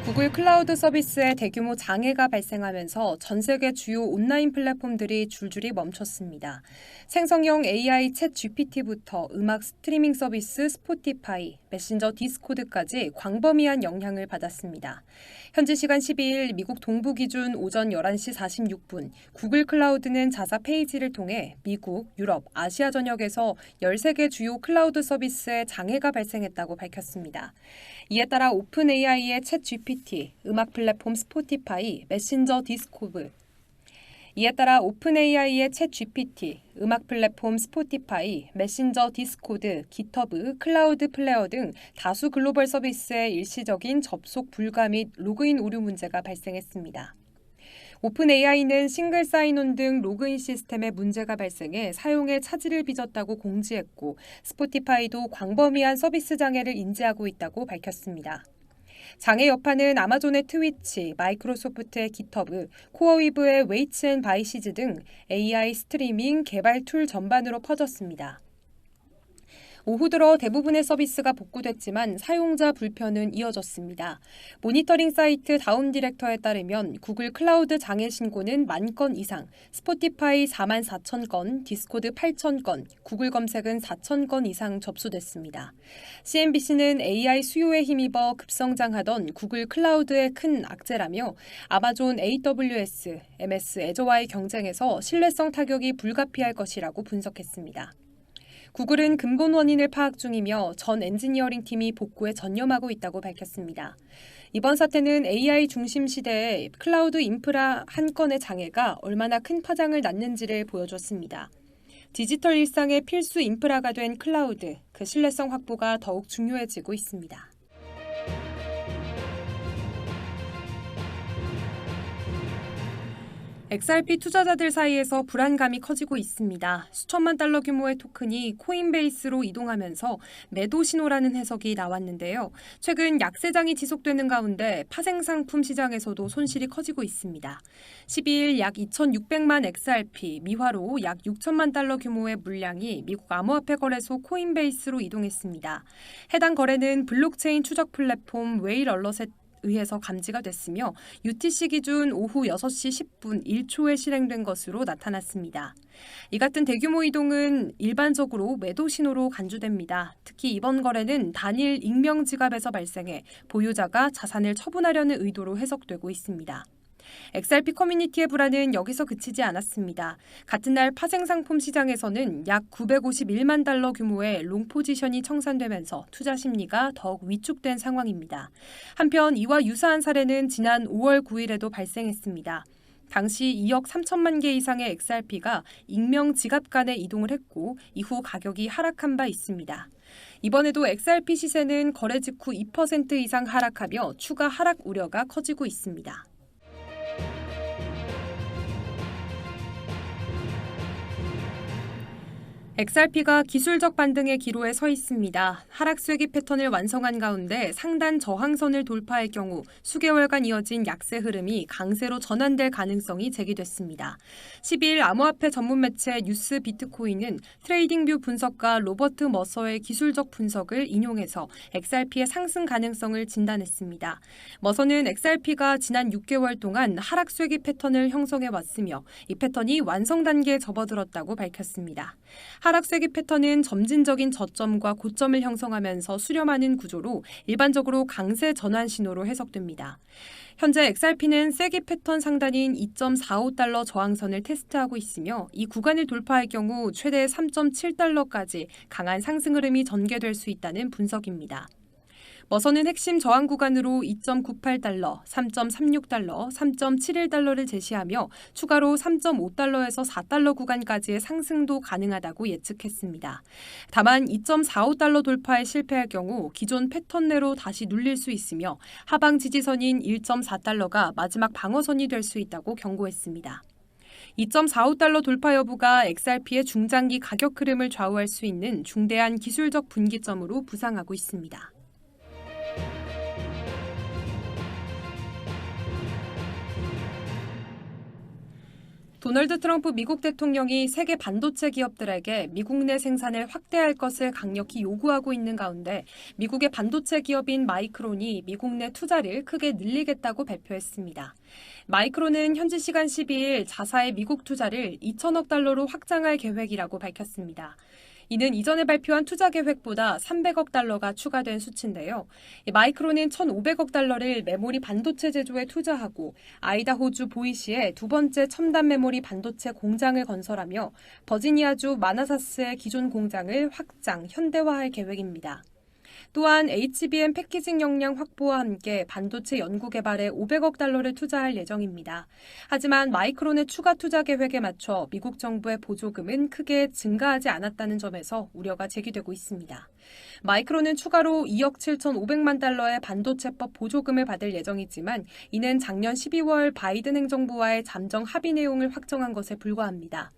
구글 클라우드 서비스에 대규모 장애가 발생하면서 전 세계 주요 온라인 플랫폼들이 줄줄이 멈췄습니다. 생성형 AI 챗 GPT부터 음악 스트리밍 서비스 스포티파이, 메신저 디스코드까지 광범위한 영향을 받았습니다. 현지 시간 12일 미국 동부 기준 오전 11시 46분 구글 클라우드는 자사 페이지를 통해 미국, 유럽, 아시아 전역에서 13개 주요 클라우드 서비스에 장애가 발생했다고 밝혔습니다. 이에 따라 오픈 AI의 챗 GPT, 음악 플랫폼 스포티파이, 메신저 디스코드, 이에 따라 오픈 AI의 챗 GPT, 음악 플랫폼 스포티파이, 메신저 디스코드, 깃허브, 클라우드 플레이어 등 다수 글로벌 서비스의 일시적인 접속 불가 및 로그인 오류 문제가 발생했습니다. 오픈 AI는 싱글 사인온 등 로그인 시스템에 문제가 발생해 사용에 차질을 빚었다고 공지했고 스포티파이도 광범위한 서비스 장애를 인지하고 있다고 밝혔습니다. 장애 여파는 아마존의 트위치, 마이크로소프트의 깃허브, 코어위브의 웨이츠앤바이시즈 등 AI 스트리밍 개발 툴 전반으로 퍼졌습니다. 오후 들어 대부분의 서비스가 복구됐지만 사용자 불편은 이어졌습니다. 모니터링 사이트 다운디렉터에 따르면 구글 클라우드 장애 신고는 10,000건 이상, 스포티파이 44,000건, 디스코드 8,000건, 구글 검색은 4,000건 이상 접수됐습니다. CNBC는 AI 수요에 힘입어 급성장하던 구글 클라우드의 큰 악재라며 아마존 AWS, MS 애저와의 경쟁에서 신뢰성 타격이 불가피할 것이라고 분석했습니다. 구글은 근본 원인을 파악 중이며 전 엔지니어링 팀이 복구에 전념하고 있다고 밝혔습니다. 이번 사태는 AI 중심 시대에 클라우드 인프라 한 건의 장애가 얼마나 큰 파장을 낳는지를 보여줬습니다. 디지털 일상의 필수 인프라가 된 클라우드, 그 신뢰성 확보가 더욱 중요해지고 있습니다. XRP 투자자들 사이에서 불안감이 커지고 있습니다. 수천만 달러 규모의 토큰이 코인베이스로 이동하면서 매도 신호라는 해석이 나왔는데요. 최근 약세장이 지속되는 가운데 파생상품 시장에서도 손실이 커지고 있습니다. 12일 약 2,600만 XRP, 미화로 약 6천만 달러 규모의 물량이 미국 암호화폐 거래소 코인베이스로 이동했습니다. 해당 거래는 블록체인 추적 플랫폼 웨일얼럿에 의해서 감지가 됐으며 UTC 기준 오후 6시 10분 1초에 실행된 것으로 나타났습니다. 이 같은 대규모 이동은 일반적으로 매도 신호로 간주됩니다. 특히 이번 거래는 단일 익명 지갑에서 발생해 보유자가 자산을 처분하려는 의도로 해석되고 있습니다. XRP 커뮤니티의 불안은 여기서 그치지 않았습니다. 같은 날 파생상품 시장에서는 약 951만 달러 규모의 롱 포지션이 청산되면서 투자 심리가 더욱 위축된 상황입니다. 한편 이와 유사한 사례는 지난 5월 9일에도 발생했습니다. 당시 2억 3천만 개 이상의 XRP가 익명 지갑 간에 이동을 했고 이후 가격이 하락한 바 있습니다. 이번에도 XRP 시세는 거래 직후 2% 이상 하락하며 추가 하락 우려가 커지고 있습니다. XRP가 기술적 반등의 기로에 서 있습니다. 하락세기 패턴을 완성한 가운데 상단 저항선을 돌파할 경우 수개월간 이어진 약세 흐름이 강세로 전환될 가능성이 제기됐습니다. 12일 암호화폐 전문 매체 뉴스 비트코인은 트레이딩뷰 분석가 로버트 머서의 기술적 분석을 인용해서 XRP의 상승 가능성을 진단했습니다. 머서는 XRP가 지난 6개월 동안 하락세기 패턴을 형성해 왔으며 이 패턴이 완성 단계에 접어들었다고 밝혔습니다. 하락세기 패턴은 점진적인 저점과 고점을 형성하면서 수렴하는 구조로 일반적으로 강세 전환 신호로 해석됩니다. 현재 XRP는 세기 패턴 상단인 2.45달러 저항선을 테스트하고 있으며 이 구간을 돌파할 경우 최대 3.7달러까지 강한 상승 흐름이 전개될 수 있다는 분석입니다. 머서는 핵심 저항 구간으로 2.98달러, 3.36달러, 3.71달러를 제시하며 추가로 3.5달러에서 4달러 구간까지의 상승도 가능하다고 예측했습니다. 다만 2.45달러 돌파에 실패할 경우 기존 패턴 내로 다시 눌릴 수 있으며 하방 지지선인 1.4달러가 마지막 방어선이 될 수 있다고 경고했습니다. 2.45달러 돌파 여부가 XRP의 중장기 가격 흐름을 좌우할 수 있는 중대한 기술적 분기점으로 부상하고 있습니다. 도널드 트럼프 미국 대통령이 세계 반도체 기업들에게 미국 내 생산을 확대할 것을 강력히 요구하고 있는 가운데 미국의 반도체 기업인 마이크론이 미국 내 투자를 크게 늘리겠다고 발표했습니다. 마이크론은 현지 시간 12일 자사의 미국 투자를 2천억 달러로 확장할 계획이라고 밝혔습니다. 이는 이전에 발표한 투자 계획보다 300억 달러가 추가된 수치인데요. 마이크론은 1,500억 달러를 메모리 반도체 제조에 투자하고 아이다호주 보이시에 두 번째 첨단 메모리 반도체 공장을 건설하며 버지니아주 마나사스의 기존 공장을 확장, 현대화할 계획입니다. 또한 HBM 패키징 역량 확보와 함께 반도체 연구 개발에 500억 달러를 투자할 예정입니다. 하지만 마이크론의 추가 투자 계획에 맞춰 미국 정부의 보조금은 크게 증가하지 않았다는 점에서 우려가 제기되고 있습니다. 마이크론은 추가로 2억 7,500만 달러의 반도체법 보조금을 받을 예정이지만 이는 작년 12월 바이든 행정부와의 잠정 합의 내용을 확정한 것에 불과합니다.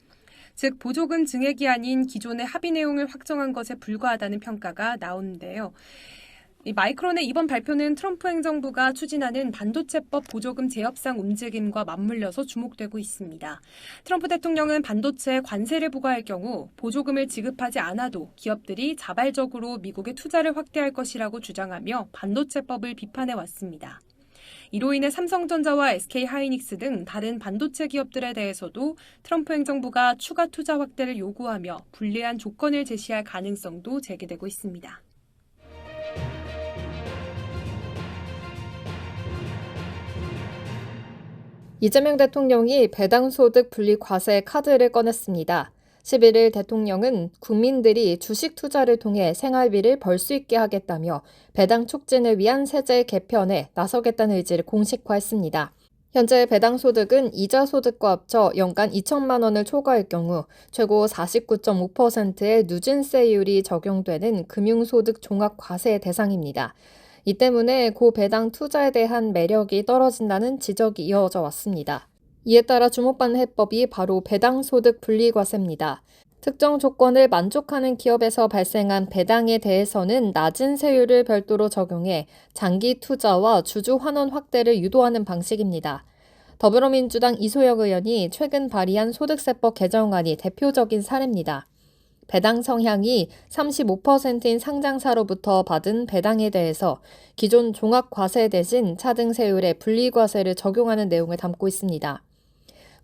즉 보조금 증액이 아닌 기존의 합의 내용을 확정한 것에 불과하다는 평가가 나오는데요. 마이크론의 이번 발표는 트럼프 행정부가 추진하는 반도체법 보조금 재협상 움직임과 맞물려서 주목되고 있습니다. 트럼프 대통령은 반도체에 관세를 부과할 경우 보조금을 지급하지 않아도 기업들이 자발적으로 미국에 투자를 확대할 것이라고 주장하며 반도체법을 비판해 왔습니다. 이로 인해 삼성전자와 SK하이닉스 등 다른 반도체 기업들에 대해서도 트럼프 행정부가 추가 투자 확대를 요구하며 불리한 조건을 제시할 가능성도 제기되고 있습니다. 이재명 대통령이 배당소득 분리 과세 카드를 꺼냈습니다. 11일 대통령은 국민들이 주식 투자를 통해 생활비를 벌 수 있게 하겠다며 배당 촉진을 위한 세제 개편에 나서겠다는 의지를 공식화했습니다. 현재 배당소득은 이자소득과 합쳐 연간 2천만 원을 초과할 경우 최고 49.5%의 누진세율이 적용되는 금융소득 종합과세 대상입니다. 이 때문에 고배당 투자에 대한 매력이 떨어진다는 지적이 이어져 왔습니다. 이에 따라 주목받는 해법이 바로 배당소득 분리과세입니다. 특정 조건을 만족하는 기업에서 발생한 배당에 대해서는 낮은 세율을 별도로 적용해 장기 투자와 주주 환원 확대를 유도하는 방식입니다. 더불어민주당 이소영 의원이 최근 발의한 소득세법 개정안이 대표적인 사례입니다. 배당 성향이 35%인 상장사로부터 받은 배당에 대해서 기존 종합과세 대신 차등세율의 분리과세를 적용하는 내용을 담고 있습니다.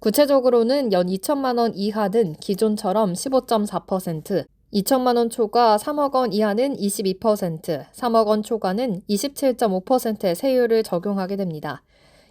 구체적으로는 연 2천만 원 이하는 기존처럼 15.4%, 2천만 원 초과 3억 원 이하는 22%, 3억 원 초과는 27.5%의 세율을 적용하게 됩니다.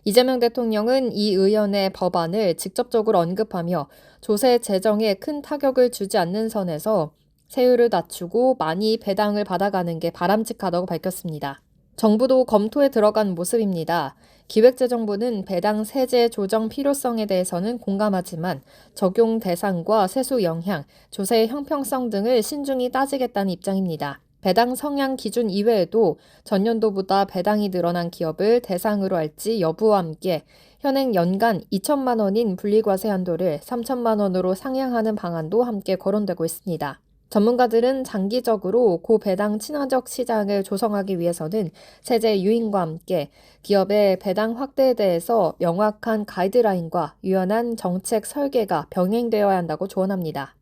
이재명 대통령은 이 의원의 법안을 직접적으로 언급하며 조세 재정에 큰 타격을 주지 않는 선에서 세율을 낮추고 많이 배당을 받아가는 게 바람직하다고 밝혔습니다. 정부도 검토에 들어간 모습입니다. 기획재정부는 배당 세제 조정 필요성에 대해서는 공감하지만 적용 대상과 세수 영향, 조세의 형평성 등을 신중히 따지겠다는 입장입니다. 배당 성향 기준 이외에도 전년도보다 배당이 늘어난 기업을 대상으로 할지 여부와 함께 현행 연간 2천만 원인 분리과세 한도를 3천만 원으로 상향하는 방안도 함께 거론되고 있습니다. 전문가들은 장기적으로 고배당 친화적 시장을 조성하기 위해서는 세제 유인과 함께 기업의 배당 확대에 대해서 명확한 가이드라인과 유연한 정책 설계가 병행되어야 한다고 조언합니다.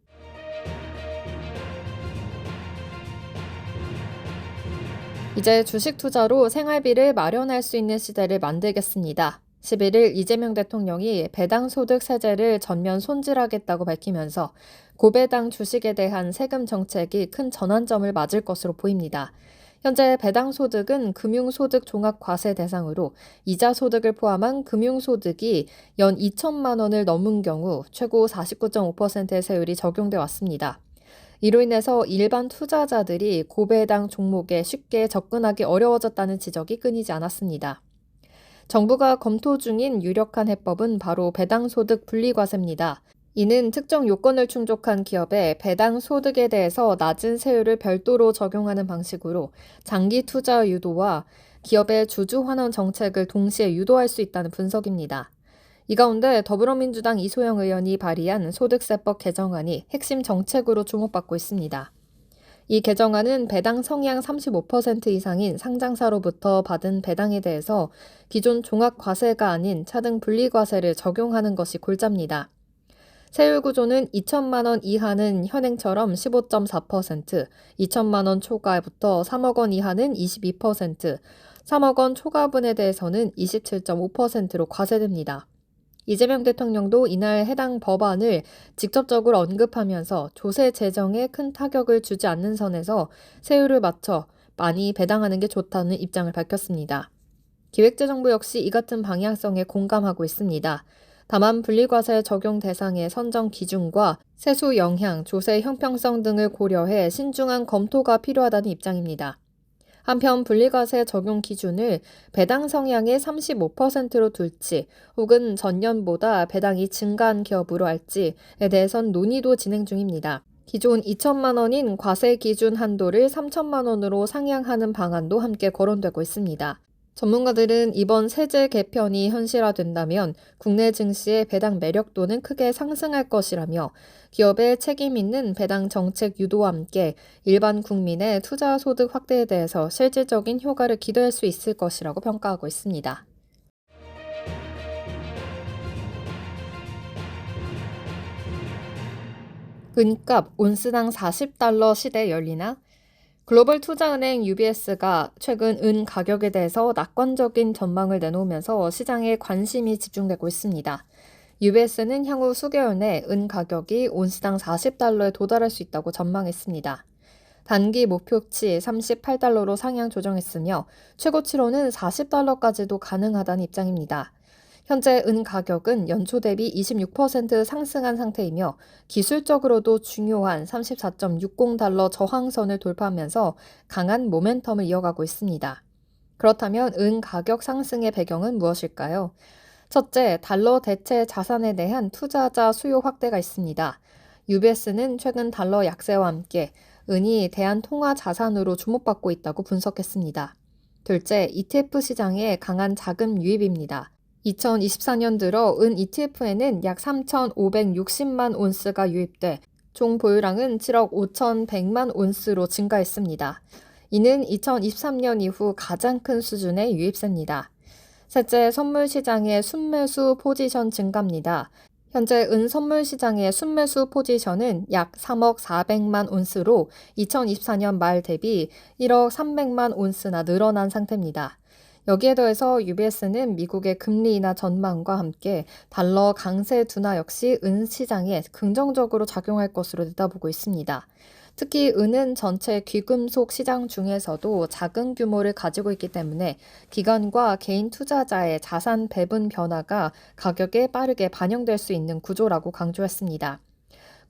이제 주식 투자로 생활비를 마련할 수 있는 시대를 만들겠습니다. 11일 이재명 대통령이 배당 소득 세제를 전면 손질하겠다고 밝히면서 고배당 주식에 대한 세금 정책이 큰 전환점을 맞을 것으로 보입니다. 현재 배당 소득은 금융소득 종합과세 대상으로 이자 소득을 포함한 금융소득이 연 2천만 원을 넘은 경우 최고 49.5%의 세율이 적용돼 왔습니다. 이로 인해서 일반 투자자들이 고배당 종목에 쉽게 접근하기 어려워졌다는 지적이 끊이지 않았습니다. 정부가 검토 중인 유력한 해법은 바로 배당소득 분리과세입니다. 이는 특정 요건을 충족한 기업의 배당 소득에 대해서 낮은 세율을 별도로 적용하는 방식으로 장기 투자 유도와 기업의 주주 환원 정책을 동시에 유도할 수 있다는 분석입니다. 이 가운데 더불어민주당 이소영 의원이 발의한 소득세법 개정안이 핵심 정책으로 주목받고 있습니다. 이 개정안은 배당 성향 35% 이상인 상장사로부터 받은 배당에 대해서 기존 종합과세가 아닌 차등 분리과세를 적용하는 것이 골자입니다. 세율 구조는 2천만 원 이하는 현행처럼 15.4%, 2천만 원 초과부터 3억 원 이하는 22%, 3억 원 초과분에 대해서는 27.5%로 과세됩니다. 이재명 대통령도 이날 해당 법안을 직접적으로 언급하면서 조세 재정에 큰 타격을 주지 않는 선에서 세율을 맞춰 많이 배당하는 게 좋다는 입장을 밝혔습니다. 기획재정부 역시 이 같은 방향성에 공감하고 있습니다. 다만 분리과세 적용 대상의 선정 기준과 세수 영향, 조세 형평성 등을 고려해 신중한 검토가 필요하다는 입장입니다. 한편 분리과세 적용 기준을 배당 성향의 35%로 둘지 혹은 전년보다 배당이 증가한 기업으로 할지에 대해선 논의도 진행 중입니다. 기존 2천만 원인 과세 기준 한도를 3천만 원으로 상향하는 방안도 함께 거론되고 있습니다. 전문가들은 이번 세제 개편이 현실화된다면 국내 증시의 배당 매력도는 크게 상승할 것이라며 기업의 책임 있는 배당 정책 유도와 함께 일반 국민의 투자 소득 확대에 대해서 실질적인 효과를 기대할 수 있을 것이라고 평가하고 있습니다. 은값 온스당 40달러 시대 열리나? 글로벌 투자은행 UBS가 최근 은 가격에 대해서 낙관적인 전망을 내놓으면서 시장에 관심이 집중되고 있습니다. UBS는 향후 수개월 내 은 가격이 온스당 40달러에 도달할 수 있다고 전망했습니다. 단기 목표치 38달러로 상향 조정했으며 최고치로는 40달러까지도 가능하다는 입장입니다. 현재 은 가격은 연초 대비 26% 상승한 상태이며 기술적으로도 중요한 34.60달러 저항선을 돌파하면서 강한 모멘텀을 이어가고 있습니다. 그렇다면 은 가격 상승의 배경은 무엇일까요? 첫째, 달러 대체 자산에 대한 투자자 수요 확대가 있습니다. UBS는 최근 달러 약세와 함께 은이 대한 통화 자산으로 주목받고 있다고 분석했습니다. 둘째, ETF 시장의 강한 자금 유입입니다. 2024년 들어 은 ETF에는 약 3,560만 온스가 유입돼 총 보유량은 7억 5,100만 온스로 증가했습니다. 이는 2023년 이후 가장 큰 수준의 유입세입니다. 셋째, 선물 시장의 순매수 포지션 증가입니다. 현재 은 선물 시장의 순매수 포지션은 약 3억 400만 온스로 2024년 말 대비 1억 300만 온스나 늘어난 상태입니다. 여기에 더해서 UBS는 미국의 금리 인하 전망과 함께 달러 강세 둔화 역시 은 시장에 긍정적으로 작용할 것으로 내다보고 있습니다. 특히 은은 전체 귀금속 시장 중에서도 작은 규모를 가지고 있기 때문에 기관과 개인 투자자의 자산 배분 변화가 가격에 빠르게 반영될 수 있는 구조라고 강조했습니다.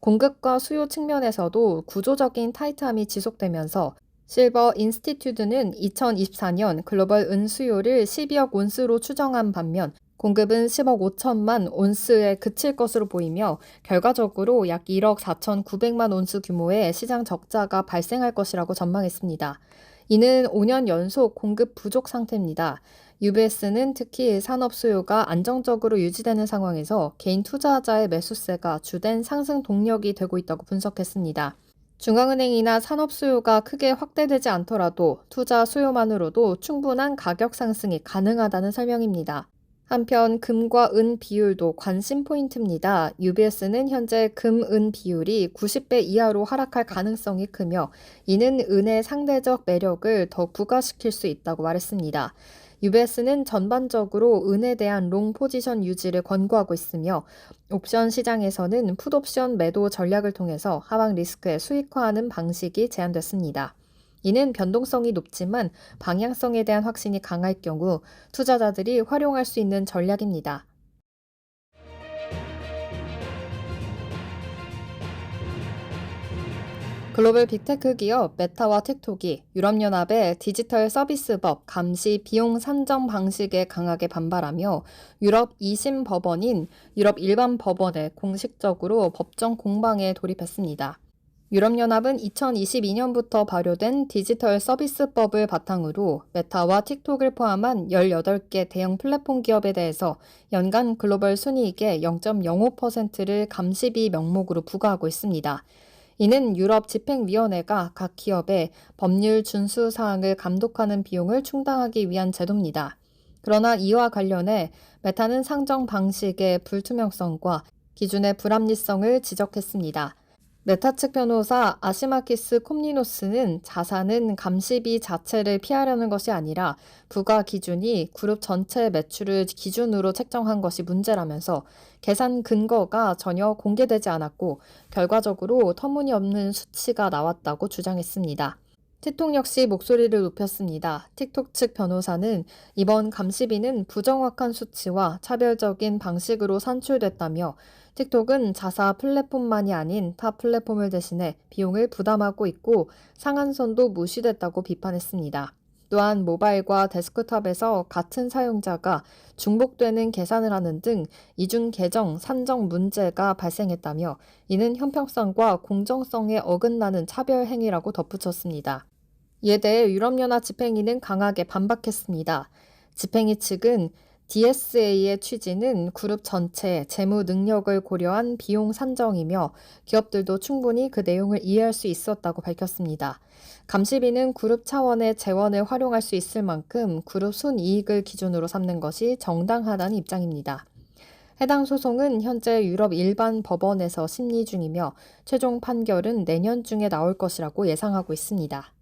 공급과 수요 측면에서도 구조적인 타이트함이 지속되면서 실버 인스티튜드는 2024년 글로벌 은 수요를 12억 온스로 추정한 반면 공급은 10억 5천만 온스에 그칠 것으로 보이며 결과적으로 약 1억 4,900만 온스 규모의 시장 적자가 발생할 것이라고 전망했습니다. 이는 5년 연속 공급 부족 상태입니다. UBS는 특히 산업 수요가 안정적으로 유지되는 상황에서 개인 투자자의 매수세가 주된 상승 동력이 되고 있다고 분석했습니다. 중앙은행이나 산업 수요가 크게 확대되지 않더라도 투자 수요만으로도 충분한 가격 상승이 가능하다는 설명입니다. 한편 금과 은 비율도 관심 포인트입니다. UBS는 현재 금, 은 비율이 90배 이하로 하락할 가능성이 크며 이는 은의 상대적 매력을 더 부각시킬 수 있다고 말했습니다. UBS는 전반적으로 은에 대한 롱 포지션 유지를 권고하고 있으며 옵션 시장에서는 풋옵션 매도 전략을 통해서 하방 리스크에 수익화하는 방식이 제한됐습니다. 이는 변동성이 높지만 방향성에 대한 확신이 강할 경우 투자자들이 활용할 수 있는 전략입니다. 글로벌 빅테크 기업 메타와 틱톡이 유럽연합의 디지털 서비스법 감시 비용 산정 방식에 강하게 반발하며 유럽 2심 법원인 유럽 일반 법원에 공식적으로 법정 공방에 돌입했습니다. 유럽연합은 2022년부터 발효된 디지털 서비스법을 바탕으로 메타와 틱톡을 포함한 18개 대형 플랫폼 기업에 대해서 연간 글로벌 순이익의 0.05%를 감시비 명목으로 부과하고 있습니다. 이는 유럽 집행위원회가 각 기업의 법률 준수 사항을 감독하는 비용을 충당하기 위한 제도입니다. 그러나 이와 관련해 메타는 상정 방식의 불투명성과 기준의 불합리성을 지적했습니다. 메타 측 변호사 아시마키스 콤니노스는 자산은 감시비 자체를 피하려는 것이 아니라 부과 기준이 그룹 전체 매출을 기준으로 책정한 것이 문제라면서 계산 근거가 전혀 공개되지 않았고 결과적으로 터무니없는 수치가 나왔다고 주장했습니다. 틱톡 역시 목소리를 높였습니다. 틱톡 측 변호사는 이번 감시비는 부정확한 수치와 차별적인 방식으로 산출됐다며 틱톡은 자사 플랫폼만이 아닌 타 플랫폼을 대신해 비용을 부담하고 있고 상한선도 무시됐다고 비판했습니다. 또한 모바일과 데스크톱에서 같은 사용자가 중복되는 계산을 하는 등 이중 계정 산정 문제가 발생했다며 이는 형평성과 공정성에 어긋나는 차별 행위라고 덧붙였습니다. 이에 대해 유럽연합 집행위는 강하게 반박했습니다. 집행위 측은 DSA의 취지는 그룹 전체의 재무 능력을 고려한 비용 산정이며 기업들도 충분히 그 내용을 이해할 수 있었다고 밝혔습니다. 감시비는 그룹 차원의 재원을 활용할 수 있을 만큼 그룹 순이익을 기준으로 삼는 것이 정당하다는 입장입니다. 해당 소송은 현재 유럽 일반 법원에서 심리 중이며 최종 판결은 내년 중에 나올 것이라고 예상하고 있습니다.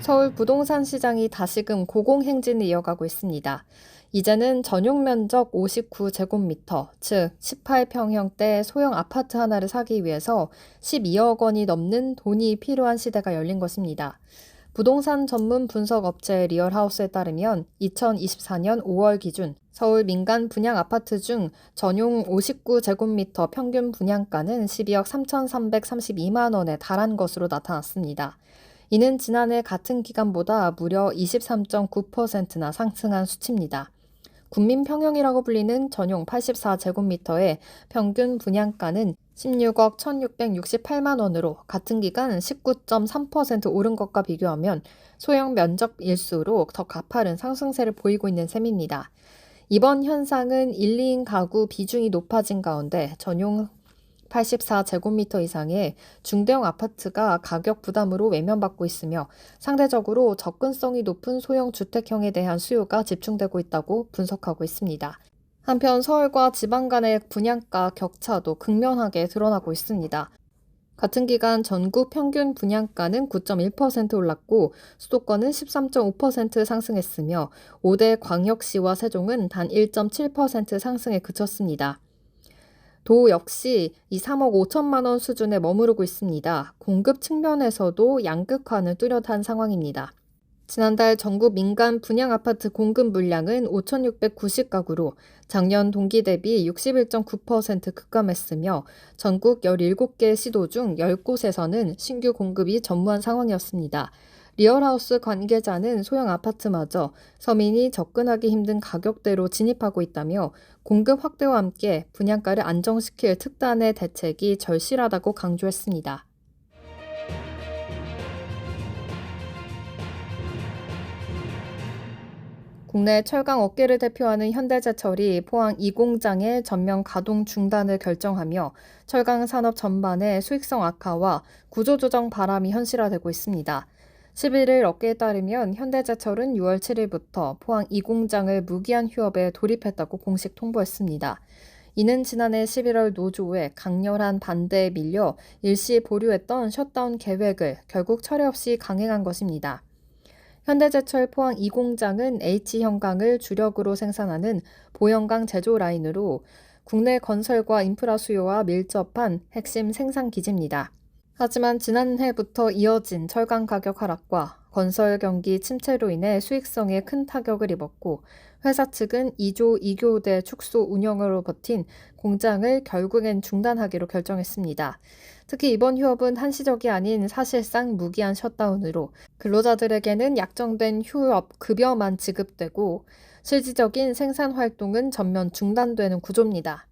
서울 부동산 시장이 다시금 고공행진을 이어가고 있습니다. 이제는 전용 면적 59제곱미터, 즉 18평형대 소형 아파트 하나를 사기 위해서 12억 원이 넘는 돈이 필요한 시대가 열린 것입니다. 부동산 전문 분석 업체 리얼하우스에 따르면 2024년 5월 기준 서울 민간 분양 아파트 중 전용 59제곱미터 평균 분양가는 12억 3,332만 원에 달한 것으로 나타났습니다. 이는 지난해 같은 기간보다 무려 23.9%나 상승한 수치입니다. 국민평형이라고 불리는 전용 84제곱미터의 평균 분양가는 16억 1,668만 원으로 같은 기간 19.3% 오른 것과 비교하면 소형 면적일수록 더 가파른 상승세를 보이고 있는 셈입니다. 이번 현상은 1, 2인 가구 비중이 높아진 가운데 전용 84제곱미터 이상의 중대형 아파트가 가격 부담으로 외면받고 있으며 상대적으로 접근성이 높은 소형 주택형에 대한 수요가 집중되고 있다고 분석하고 있습니다. 한편 서울과 지방 간의 분양가 격차도 극명하게 드러나고 있습니다. 같은 기간 전국 평균 분양가는 9.1% 올랐고 수도권은 13.5% 상승했으며 5대 광역시와 세종은 단 1.7% 상승에 그쳤습니다. 도 역시 이 3억 5천만 원 수준에 머무르고 있습니다. 공급 측면에서도 양극화는 뚜렷한 상황입니다. 지난달 전국 민간 분양 아파트 공급 물량은 5,690가구로 작년 동기 대비 61.9% 급감했으며 전국 17개 시도 중 10곳에서는 신규 공급이 전무한 상황이었습니다. 리얼하우스 관계자는 소형 아파트마저 서민이 접근하기 힘든 가격대로 진입하고 있다며 공급 확대와 함께 분양가를 안정시킬 특단의 대책이 절실하다고 강조했습니다. 국내 철강 업계를 대표하는 현대제철이 포항 2공장의 전면 가동 중단을 결정하며 철강 산업 전반의 수익성 악화와 구조조정 바람이 현실화되고 있습니다. 11일 업계에 따르면 현대제철은 6월 7일부터 포항 2공장을 무기한 휴업에 돌입했다고 공식 통보했습니다. 이는 지난해 11월 노조의 강렬한 반대에 밀려 일시 보류했던 셧다운 계획을 결국 철회 없이 강행한 것입니다. 현대제철 포항 2공장은 H형강을 주력으로 생산하는 보형강 제조 라인으로 국내 건설과 인프라 수요와 밀접한 핵심 생산 기지입니다. 하지만 지난해부터 이어진 철강 가격 하락과 건설 경기 침체로 인해 수익성에 큰 타격을 입었고 회사 측은 2조 2교대 축소 운영으로 버틴 공장을 결국엔 중단하기로 결정했습니다. 특히 이번 휴업은 한시적이 아닌 사실상 무기한 셧다운으로 근로자들에게는 약정된 휴업 급여만 지급되고 실질적인 생산 활동은 전면 중단되는 구조입니다.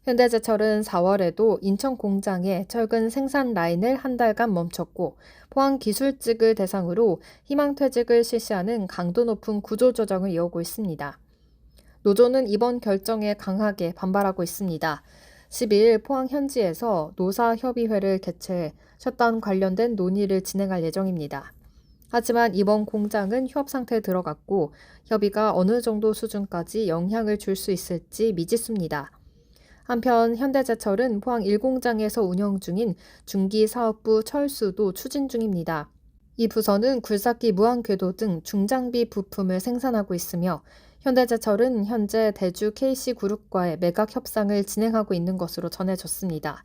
현대제철은 4월에도 인천 공장에 철근 생산 라인을 한 달간 멈췄고 포항 기술직을 대상으로 희망퇴직을 실시하는 강도 높은 구조조정을 이어오고 있습니다. 노조는 이번 결정에 강하게 반발하고 있습니다. 12일 포항 현지에서 노사협의회를 개최해 셧다운 관련된 논의를 진행할 예정입니다. 하지만 이번 공장은 휴업 상태에 들어갔고 협의가 어느 정도 수준까지 영향을 줄 수 있을지 미지수입니다. 한편 현대제철은 포항 1공장에서 운영 중인 중기사업부 철수도 추진 중입니다. 이 부서는 굴삭기 무한궤도 등 중장비 부품을 생산하고 있으며 현대제철은 현재 대주 KC그룹과의 매각 협상을 진행하고 있는 것으로 전해졌습니다.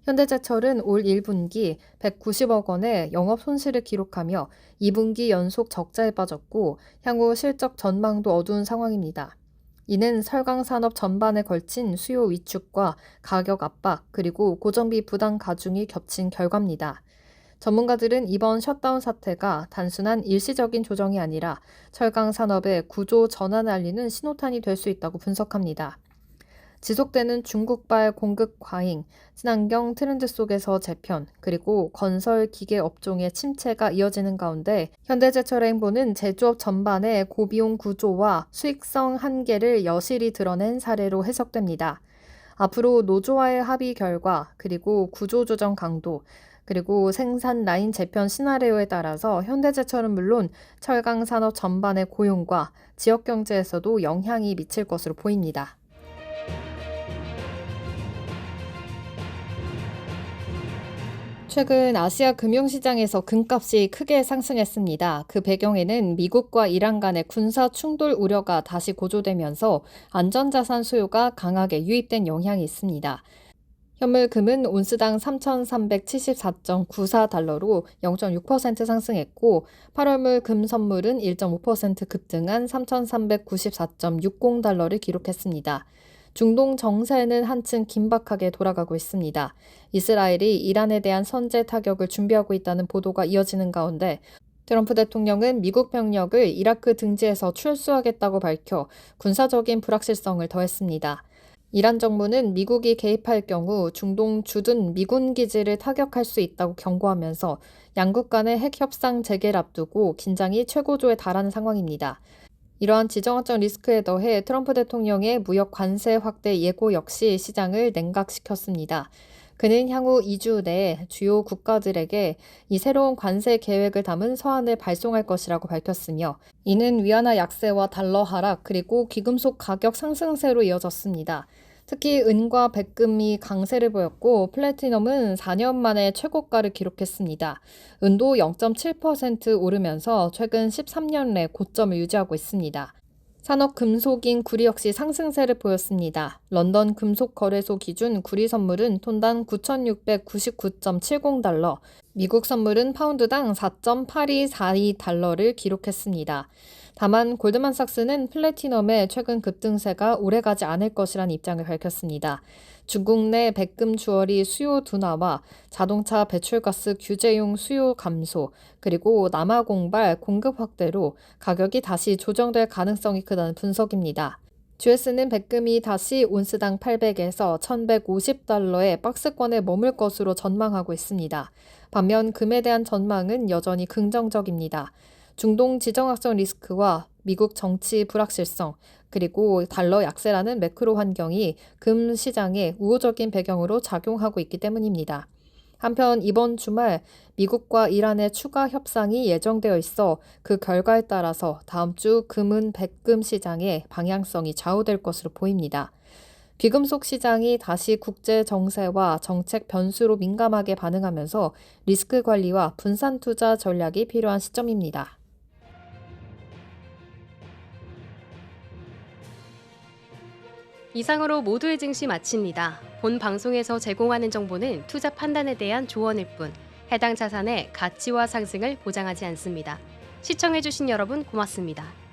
현대제철은 올 1분기 190억 원의 영업 손실을 기록하며 2분기 연속 적자에 빠졌고 향후 실적 전망도 어두운 상황입니다. 이는 철강 산업 전반에 걸친 수요 위축과 가격 압박 그리고 고정비 부담 가중이 겹친 결과입니다. 전문가들은 이번 셧다운 사태가 단순한 일시적인 조정이 아니라 철강 산업의 구조 전환을 알리는 신호탄이 될 수 있다고 분석합니다. 지속되는 중국발 공급 과잉, 친환경 트렌드 속에서 재편, 그리고 건설 기계 업종의 침체가 이어지는 가운데 현대제철의 행보는 제조업 전반의 고비용 구조와 수익성 한계를 여실히 드러낸 사례로 해석됩니다. 앞으로 노조와의 합의 결과, 그리고 구조조정 강도, 그리고 생산 라인 재편 시나리오에 따라서 현대제철은 물론 철강 산업 전반의 고용과 지역 경제에서도 영향이 미칠 것으로 보입니다. 최근 아시아 금융시장에서 금값이 크게 상승했습니다. 그 배경에는 미국과 이란 간의 군사 충돌 우려가 다시 고조되면서 안전자산 수요가 강하게 유입된 영향이 있습니다. 현물금은 온스당 3,374.94달러로 0.6% 상승했고 8월물 금 선물은 1.5% 급등한 3,394.60달러를 기록했습니다. 중동 정세는 한층 긴박하게 돌아가고 있습니다. 이스라엘이 이란에 대한 선제 타격을 준비하고 있다는 보도가 이어지는 가운데 트럼프 대통령은 미국 병력을 이라크 등지에서 출수하겠다고 밝혀 군사적인 불확실성을 더했습니다. 이란 정부는 미국이 개입할 경우 중동 주둔 미군 기지를 타격할 수 있다고 경고하면서 양국 간의 핵 협상 재개를 앞두고 긴장이 최고조에 달하는 상황입니다. 이러한 지정학적 리스크에 더해 트럼프 대통령의 무역 관세 확대 예고 역시 시장을 냉각시켰습니다. 그는 향후 2주 내에 주요 국가들에게 이 새로운 관세 계획을 담은 서한을 발송할 것이라고 밝혔으며 이는 위안화 약세와 달러 하락 그리고 귀금속 가격 상승세로 이어졌습니다. 특히 은과 백금이 강세를 보였고 플래티넘은 4년 만에 최고가를 기록했습니다. 은도 0.7% 오르면서 최근 13년 내 고점을 유지하고 있습니다. 산업금속인 구리 역시 상승세를 보였습니다. 런던 금속거래소 기준 구리 선물은 톤당 9,699.70달러, 미국 선물은 파운드당 4.8242달러를 기록했습니다. 다만 골드만삭스는 플래티넘의 최근 급등세가 오래가지 않을 것이란 입장을 밝혔습니다. 중국 내 백금 주얼리 수요 둔화와 자동차 배출가스 규제용 수요 감소, 그리고 남아 공발 공급 확대로 가격이 다시 조정될 가능성이 크다는 분석입니다. GS는 백금이 다시 온스당 800에서 1150달러의 박스권에 머물 것으로 전망하고 있습니다. 반면 금에 대한 전망은 여전히 긍정적입니다. 중동 지정학적 리스크와 미국 정치 불확실성, 그리고 달러 약세라는 매크로 환경이 금 시장에 우호적인 배경으로 작용하고 있기 때문입니다. 한편 이번 주말 미국과 이란의 추가 협상이 예정되어 있어 그 결과에 따라서 다음 주 금은 백금 시장의 방향성이 좌우될 것으로 보입니다. 귀금속 시장이 다시 국제 정세와 정책 변수로 민감하게 반응하면서 리스크 관리와 분산 투자 전략이 필요한 시점입니다. 이상으로 모두의 증시 마칩니다. 본 방송에서 제공하는 정보는 투자 판단에 대한 조언일 뿐 해당 자산의 가치와 상승을 보장하지 않습니다. 시청해주신 여러분 고맙습니다.